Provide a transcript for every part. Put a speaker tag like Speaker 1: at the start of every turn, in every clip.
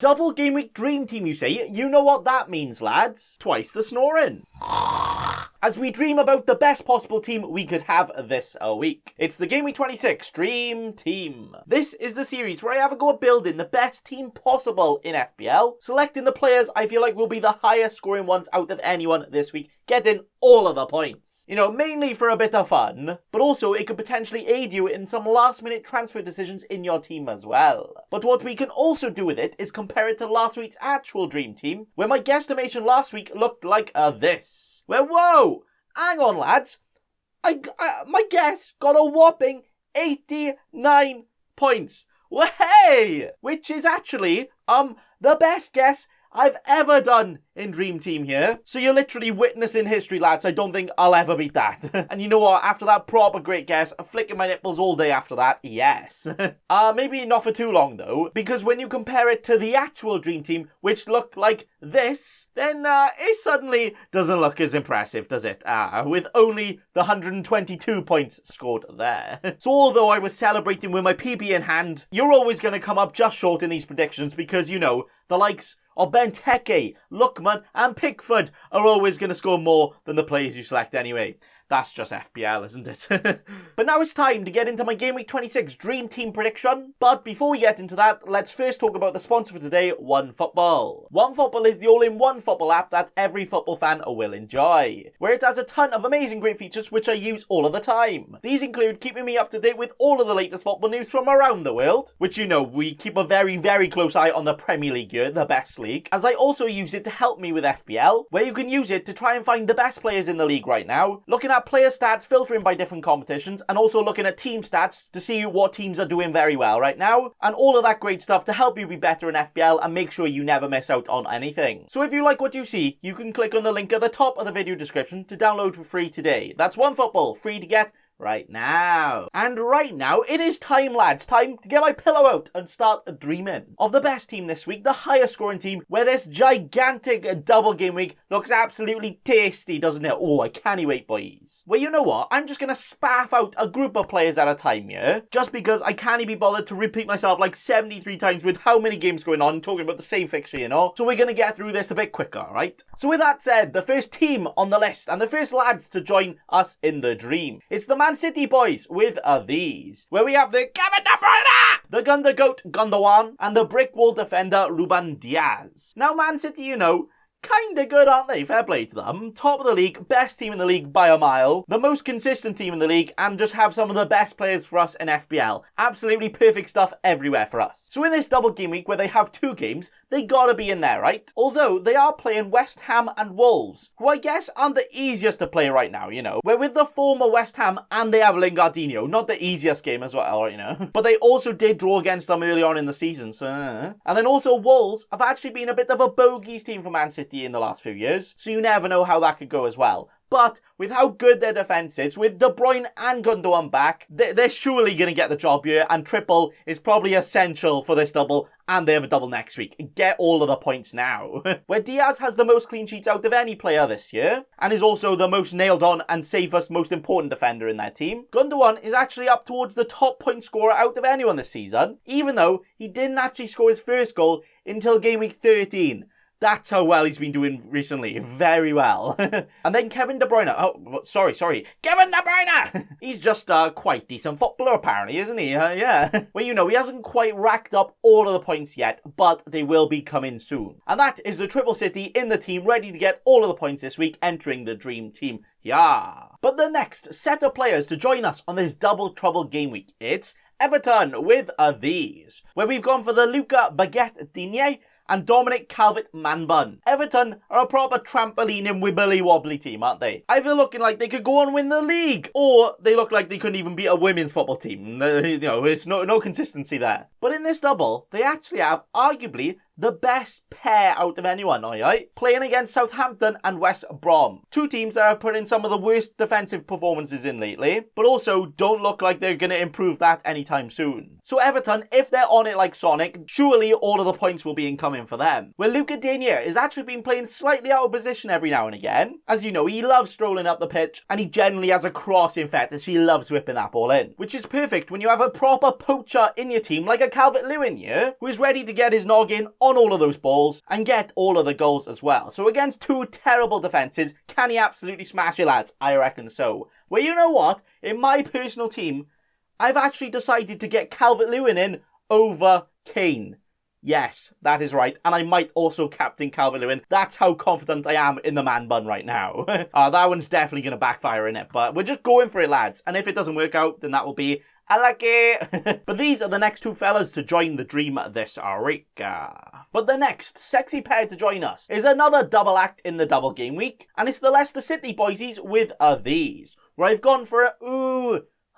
Speaker 1: Double game week dream team, you say? You know what that means, lads. Twice the snoring. As we dream about the best possible team we could have this week. It's the Gameweek26 Dream Team. This is the series where I have a go at building the best team possible in FPL, selecting the players I feel like will be the highest scoring ones out of anyone this week, getting all of the points. You know, mainly for a bit of fun, but also it could potentially aid you in some last minute transfer decisions in your team as well. But what we can also do with it is compare it to last week's actual Dream Team, where my guesstimation last week looked like this. Well, whoa! Hang on, lads. My guess got a whopping 89 points. Well, hey! Which is actually, the best guess I've ever done in Dream Team here. So you're literally witnessing history, lads. I don't think I'll ever beat that. And you know what? After that proper great guess, I'm flicking my nipples all day after that. Yes. Maybe not for too long, though. Because when you compare it to the actual Dream Team, which looked like this, then it suddenly doesn't look as impressive, does it? With only the 122 points scored there. So although I was celebrating with my PB in hand, you're always going to come up just short in these predictions because, you know, the likes of Benteke, Lookman and Pickford are always going to score more than the players you select anyway. That's just FPL, isn't it? But now it's time to get into my Game Week 26 Dream Team prediction. But before we get into that, let's first talk about the sponsor for today, OneFootball. OneFootball is the all-in-one football app that every football fan will enjoy, where it has a ton of amazing great features which I use all of the time. These include keeping me up to date with all of the latest football news from around the world, which you know we keep a very, very close eye on the Premier League here, the best league, as I also use it to help me with FPL, where you can use it to try and find the best players in the league right now, looking at player stats, filtering by different competitions, and also looking at team stats to see what teams are doing very well right now, and all of that great stuff to help you be better in FPL and make sure you never miss out on anything. So if you like what you see, you can click on the link at the top of the video description to download for free today. That's OneFootball, free to get right now. And right now, it is time, lads, time to get my pillow out and start dreaming of the best team this week, the highest scoring team, where this gigantic double game week looks absolutely tasty, doesn't it? Oh, I can't wait, boys. Well, you know what? I'm just gonna spaff out a group of players at a time here, just because I can't be bothered to repeat myself like 73 times with how many games going on, talking about the same fixture, you know? So we're gonna get through this a bit quicker, right? So with that said, the first team on the list, and the first lads to join us in the dream, it's the Man City boys with these, where we have the Kevin De Bruyne, the Gunda Goat Gundogan, and the brick wall defender Ruben Diaz. Now Man City, you know, kinda good, aren't they? Fair play to them. Top of the league, best team in the league by a mile, the most consistent team in the league, and just have some of the best players for us in FPL. Absolutely perfect stuff everywhere for us. So in this double game week where they have two games, they gotta be in there, right? Although they are playing West Ham and Wolves, who I guess aren't the easiest to play right now, you know. We're with the former West Ham and they have Lingardinho, not the easiest game as well, you know. But they also did draw against them early on in the season, so... And then also Wolves have actually been a bit of a bogeys team for Man City in the last few years, so you never know how that could go as well. But with how good their defence is, with De Bruyne and Gundogan back, they're surely going to get the job here, and triple is probably essential for this double, and they have a double next week. Get all of the points now. Where Diaz has the most clean sheets out of any player this year, and is also the most nailed on and safest, most important defender in their team, Gundogan is actually up towards the top point scorer out of anyone this season, even though he didn't actually score his first goal until game week 13. That's how well he's been doing recently. Very well. And then Kevin De Bruyne. Oh, sorry. Kevin De Bruyne! He's just a quite decent footballer, apparently, isn't he? Yeah. Well, you know, he hasn't quite racked up all of the points yet, but they will be coming soon. And that is the Triple City in the team, ready to get all of the points this week, entering the Dream Team. Yeah. But the next set of players to join us on this double trouble game week, it's Everton with these, where we've gone for the Luca Baguette Digne and Dominic Calvert-Manbun. Everton are a proper trampoline and wibbly-wobbly team, aren't they? Either looking like they could go and win the league, or they look like they couldn't even beat a women's football team. You know, it's no consistency there. But in this double, they actually have arguably the best pair out of anyone, alright? Playing against Southampton and West Brom. Two teams that have put in some of the worst defensive performances in lately, but also don't look like they're going to improve that anytime soon. So Everton, if they're on it like Sonic, surely all of the points will be incoming for them. Where Luca Digne has actually been playing slightly out of position every now and again. As you know, he loves strolling up the pitch, and he generally has a crossing fetish. He loves whipping that ball in. Which is perfect when you have a proper poacher in your team, like a Calvert-Lewin here, who is ready to get his noggin on all of those balls and get all of the goals as well. So against two terrible defences, can he absolutely smash it, lads? I reckon so. Well, you know what? In my personal team, I've actually decided to get Calvert-Lewin in over Kane. Yes, that is right. And I might also captain Calvert-Lewin. That's how confident I am in the man bun right now. That one's definitely going to backfire in it. But we're just going for it, lads. And if it doesn't work out, then that will be unlucky. But these are the next two fellas to join the dream this week. But the next sexy pair to join us is another double act in the double game week. And it's the Leicester City boysies with these. Where I've gone for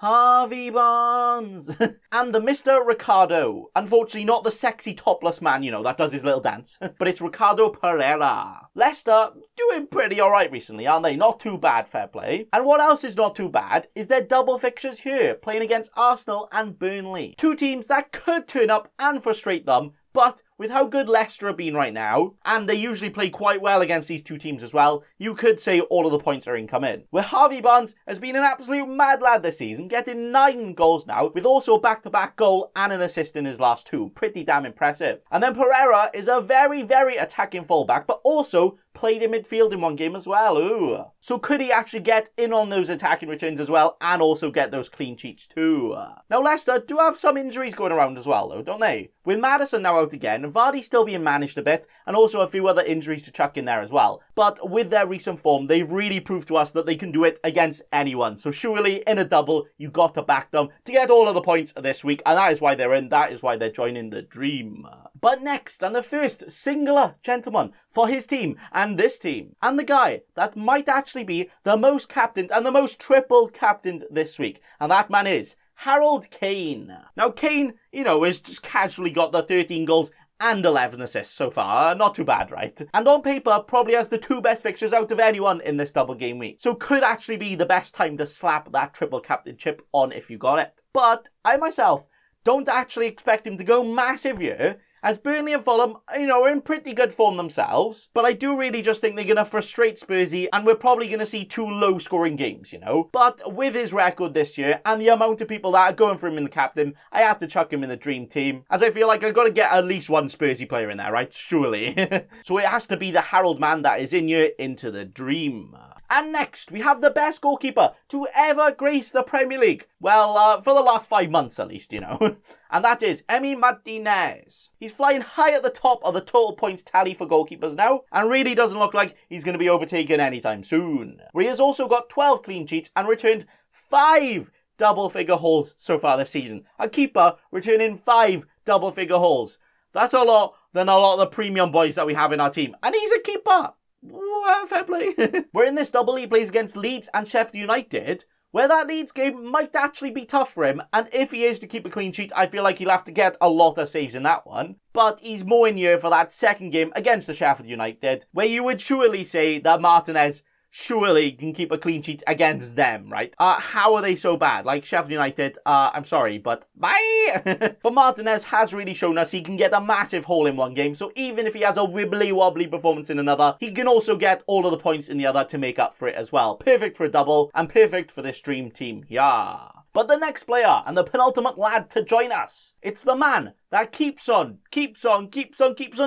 Speaker 1: Harvey Barnes and the Mr. Ricardo. Unfortunately, not the sexy topless man, you know, that does his little dance, but it's Ricardo Pereira. Leicester doing pretty alright recently, aren't they? Not too bad, fair play. And what else is not too bad is their double fixtures here, playing against Arsenal and Burnley. Two teams that could turn up and frustrate them, but with how good Leicester have been right now, and they usually play quite well against these two teams as well, you could say all of the points are incoming. Where Harvey Barnes has been an absolute mad lad this season, getting 9 goals now, with also a back-to-back goal and an assist in his last 2. Pretty damn impressive. And then Pereira is a very, very attacking fullback, but also played in midfield in one game as well. Ooh. So could he actually get in on those attacking returns as well, and also get those clean sheets too? Now Leicester do have some injuries going around as well though, don't they? With Maddison now out again, Vardy still being managed a bit, and also a few other injuries to chuck in there as well. But with their recent form, they've really proved to us that they can do it against anyone. So surely in a double, you got to back them to get all of the points this week, and that is why they're in, that is why they're joining the dream. But next, and the first singular gentleman for his team and this team, and the guy that might actually be the most captained and the most triple captained this week, and that man is Harold Kane. Now Kane, you know, has just casually got the 13 goals and 11 assists so far. Not too bad, right? And on paper, probably has the 2 best fixtures out of anyone in this double game week. So could actually be the best time to slap that triple captain chip on if you got it. But I myself don't actually expect him to go massive here, as Burnley and Fulham, you know, are in pretty good form themselves. But I do really just think they're going to frustrate Spursy, and we're probably going to see 2 low-scoring games, you know. But with his record this year, and the amount of people that are going for him in the captain, I have to chuck him in the dream team, as I feel like I've got to get at least one Spursy player in there, right? Surely. So it has to be the Harold man that is in here into the dream. And next, we have the best goalkeeper to ever grace the Premier League. Well, for the last 5 months at least, you know. And that is Emi Martinez. He's flying high at the top of the total points tally for goalkeepers now, and really doesn't look like he's going to be overtaken anytime soon. Where he has also got 12 clean sheets and returned 5 double-figure hauls so far this season. A keeper returning 5 double-figure hauls. That's a lot than a lot of the premium boys that we have in our team. And he's a keeper. Well, fair play. We're in this double, he plays against Leeds and Sheffield United, where that Leeds game might actually be tough for him, and if he is to keep a clean sheet, I feel like he'll have to get a lot of saves in that one. But he's more in here for that second game against the Sheffield United, where you would surely say that Martinez surely can keep a clean sheet against them, right? How are they so bad? Like Sheffield United, I'm sorry, but bye! But Martinez has really shown us he can get a massive haul in one game, so even if he has a wibbly-wobbly performance in another, he can also get all of the points in the other to make up for it as well. Perfect for a double, and perfect for this dream team, yeah. But the next player, and the penultimate lad to join us, it's the man that keeps on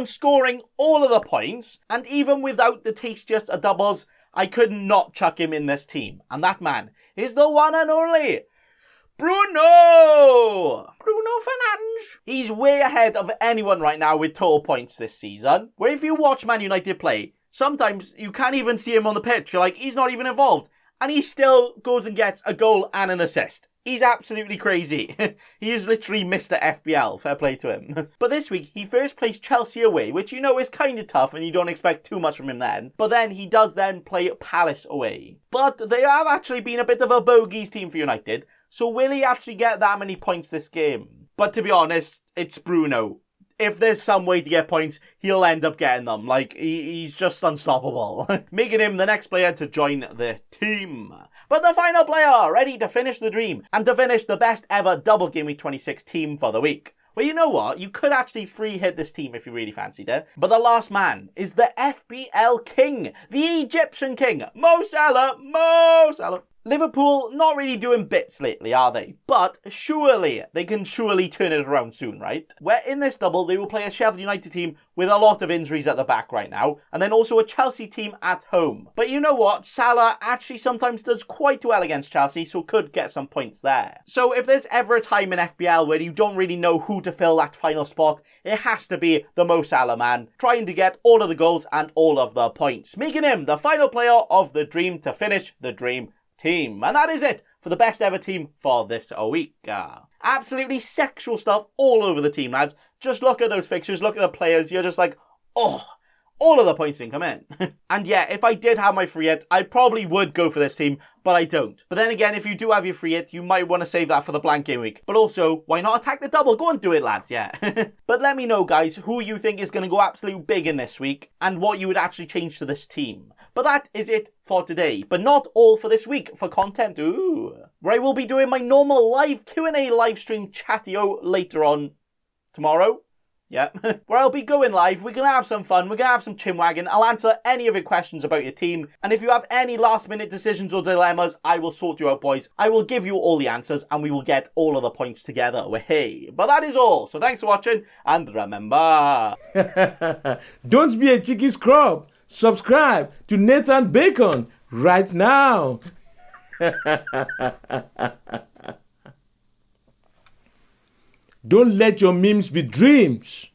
Speaker 1: scoring all of the points, and even without the tastiest of doubles, I could not chuck him in this team. And that man is the one and only Bruno Fernandes. He's way ahead of anyone right now with total points this season. Where if you watch Man United play, sometimes you can't even see him on the pitch. You're like, he's not even involved. And he still goes and gets a goal and an assist. He's absolutely crazy. He is literally Mr. FPL. Fair play to him. But this week, he first plays Chelsea away, which you know is kind of tough and you don't expect too much from him then. But then he does then play Palace away. But they have actually been a bit of a bogeys team for United. So will he actually get that many points this game? But to be honest, it's Bruno. If there's some way to get points, he'll end up getting them. Like, he's just unstoppable. Making him the next player to join the team. But the final player, ready to finish the dream, and to finish the best ever double Game Week 26 team for the week. Well, you know what? You could actually free hit this team if you really fancied it. But the last man is the FPL King, the Egyptian King, Mo Salah. Liverpool not really doing bits lately, are they? But surely, they can surely turn it around soon, right? Where in this double, they will play a Sheffield United team with a lot of injuries at the back right now, and then also a Chelsea team at home. But you know what? Salah actually sometimes does quite well against Chelsea, so could get some points there. So if there's ever a time in FPL where you don't really know who to fill that final spot, it has to be the Mo Salah man, trying to get all of the goals and all of the points, making him the final player of the dream to finish the dream team. And that is it for the best ever team for this week. Absolutely sexual stuff all over the team, lads. Just look at those fixtures, look at the players, you're just like, oh, all of the points can come in. And yeah, if I did have my free hit, I probably would go for this team, but I don't. But then again, if you do have your free hit, you might want to save that for the blank game week. But also, why not attack the double? Go and do it, lads, yeah. But let me know, guys, who you think is going to go absolute big in this week, and what you would actually change to this team. But that is it for today, but not all for this week for content, where I will be doing my normal live Q&A live stream chatio later on tomorrow. Yeah, where I'll be going live. We're going to have some fun. We're going to have some chinwagging. I'll answer any of your questions about your team. And if you have any last minute decisions or dilemmas, I will sort you out, boys. I will give you all the answers and we will get all of the points together. Hey, but that is all. So thanks for watching and remember.
Speaker 2: Don't be a cheeky scrub. Subscribe to Nathan Bacon right now. Don't let your memes be dreams.